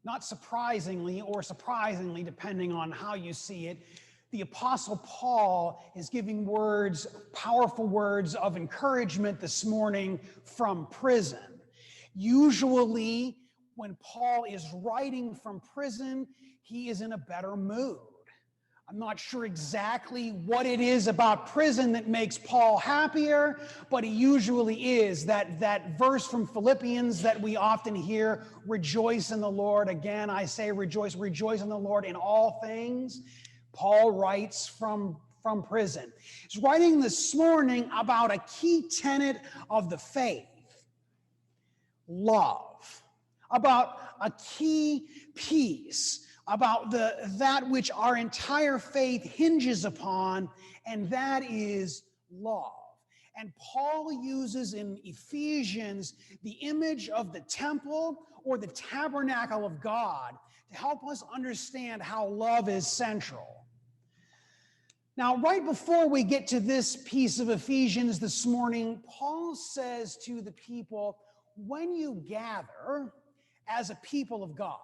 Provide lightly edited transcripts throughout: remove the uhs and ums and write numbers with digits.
Not surprisingly or surprisingly, depending on how you see it, the Apostle Paul is giving words, powerful words of encouragement this morning from prison. Usually, when Paul is writing from prison, he is in a better mood. I'm not sure exactly what it is about prison that makes Paul happier, but he usually is. That verse from Philippians that we often hear, rejoice in the Lord. Again, I say rejoice in the Lord in all things. Paul writes from prison. He's writing this morning about a key tenet of the faith, love, about a key piece, about that which our entire faith hinges upon, and that is love. And Paul uses in Ephesians the image of the temple or the tabernacle of God to help us understand how love is central. Now, right before we get to this piece of Ephesians this morning, Paul says to the people, when you gather as a people of God,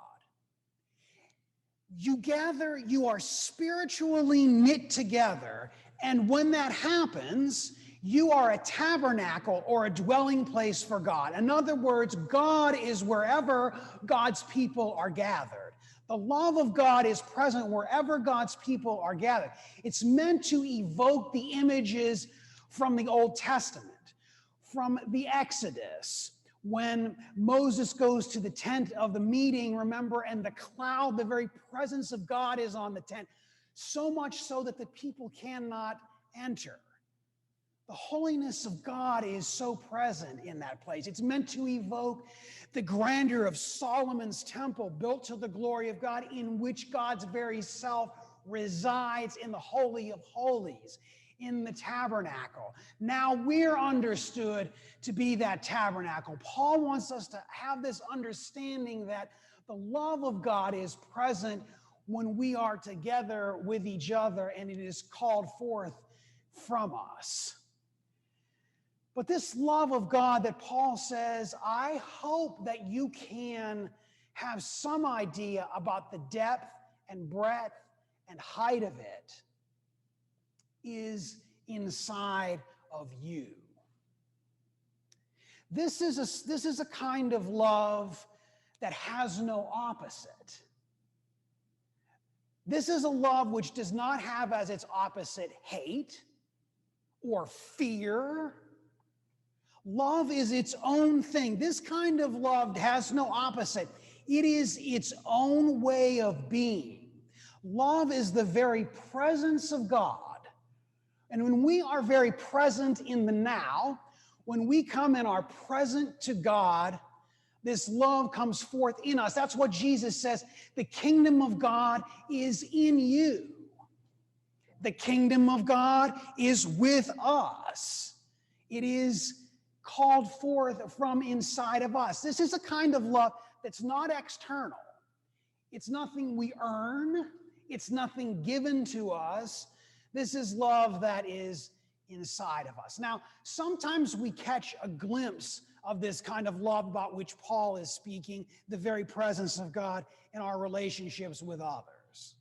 you gather, you are spiritually knit together, and when that happens, you are a tabernacle or a dwelling place for God. In other words, God is wherever God's people are gathered. The love of God is present wherever God's people are gathered. It's meant to evoke the images from the Old Testament, from the Exodus, when Moses goes to the tent of the meeting, remember, and the cloud, the very presence of God is on the tent, so much so that the people cannot enter. The holiness of God is so present in that place. It's meant to evoke the grandeur of Solomon's temple built to the glory of God, in which God's very self resides in the Holy of Holies, in the tabernacle. Now we're understood to be that tabernacle. Paul wants us to have this understanding that the love of God is present when we are together with each other, and it is called forth from us. But this love of God that Paul says, I hope that you can have some idea about the depth and breadth and height of it, is inside of you. This is a kind of love that has no opposite. This is a love which does not have as its opposite hate or fear. Love is its own thing. This kind of love has no opposite. It is its own way of being. Love is the very presence of God. And when we are very present in the now, when we come and are present to God, this love comes forth in us. That's what Jesus says. The kingdom of God is in you. The kingdom of God is with us. It is called forth from inside of us. This is a kind of love that's not external. It's nothing we earn. It's nothing given to us. This is love that is inside of us. Now, sometimes we catch a glimpse of this kind of love about which Paul is speaking, the very presence of God in our relationships with others.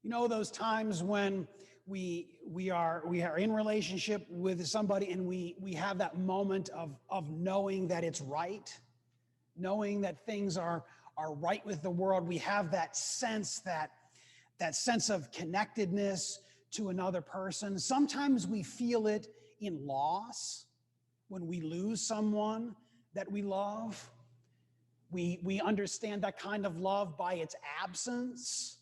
You know, those times when we are in relationship with somebody and we have that moment of knowing that it's right, knowing that things are right with the world. We have that sense of connectedness to another person. Sometimes we feel it in loss when we lose someone that we love. We understand that kind of love by its absence.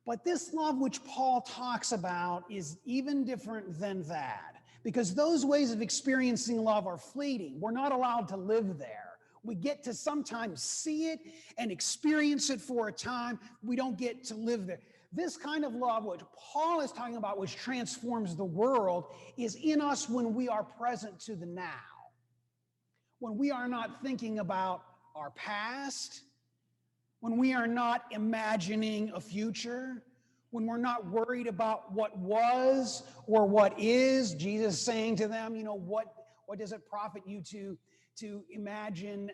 But this love which Paul talks about is even different than that, because those ways of experiencing love are fleeting. We're not allowed to live there. We get to sometimes see it and experience it for a time. We don't get to live there. This kind of love, which Paul is talking about, which transforms the world, is in us when we are present to the now. When we are not thinking about our past, when we are not imagining a future, when we're not worried about what was or what is. Jesus saying to them, what does it profit you to imagine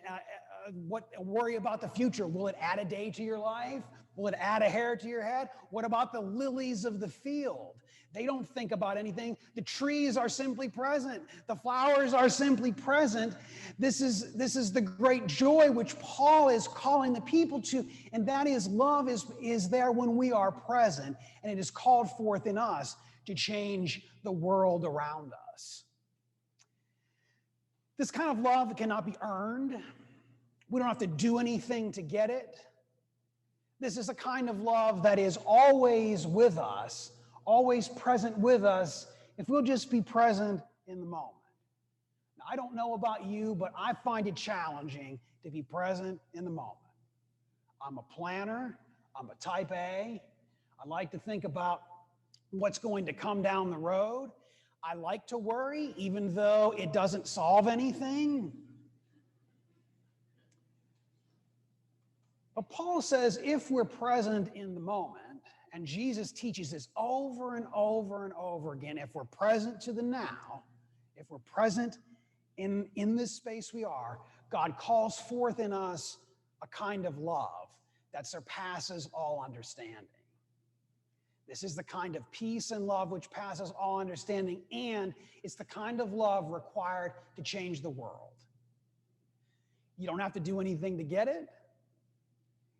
worry about the future? Will it add a day to your life? Will it add a hair to your head? What about the lilies of the field? They don't think about anything. The trees are simply present. The flowers are simply present. This is the great joy which Paul is calling the people to, and that is love is there when we are present, and it is called forth in us to change the world around us. This kind of love cannot be earned. We don't have to do anything to get it. This is a kind of love that is always with us, always present with us, if we'll just be present in the moment. Now, I don't know about you, but I find it challenging to be present in the moment. I'm a planner. I'm a type A. I like to think about what's going to come down the road. I like to worry, even though it doesn't solve anything. But Paul says if we're present in the moment, and Jesus teaches this over and over and over again, if we're present to the now, if we're present in this space we are, God calls forth in us a kind of love that surpasses all understanding. This is the kind of peace and love which passes all understanding, and it's the kind of love required to change the world. You don't have to do anything to get it.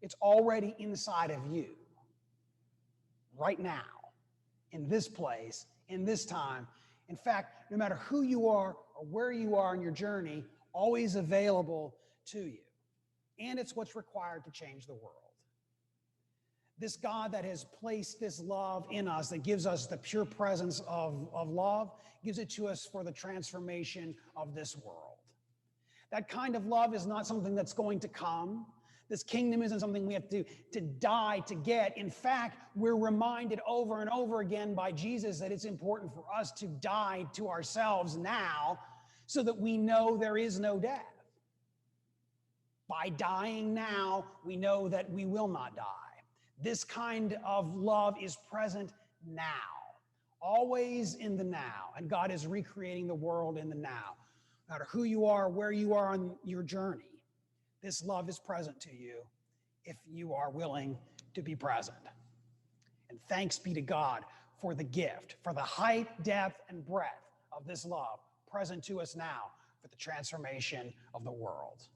It's already inside of you, right now, in this place, in this time. In fact, no matter who you are or where you are in your journey, always available to you. And it's what's required to change the world. This God that has placed this love in us, that gives us the pure presence of love, gives it to us for the transformation of this world. That kind of love is not something that's going to come. This kingdom isn't something we have to die to get. In fact, we're reminded over and over again by Jesus that it's important for us to die to ourselves now so that we know there is no death. By dying now, we know that we will not die. This kind of love is present now, always in the now. And God is recreating the world in the now. No matter who you are, where you are on your journey, this love is present to you if you are willing to be present. And thanks be to God for the gift, for the height, depth, and breadth of this love present to us now for the transformation of the world.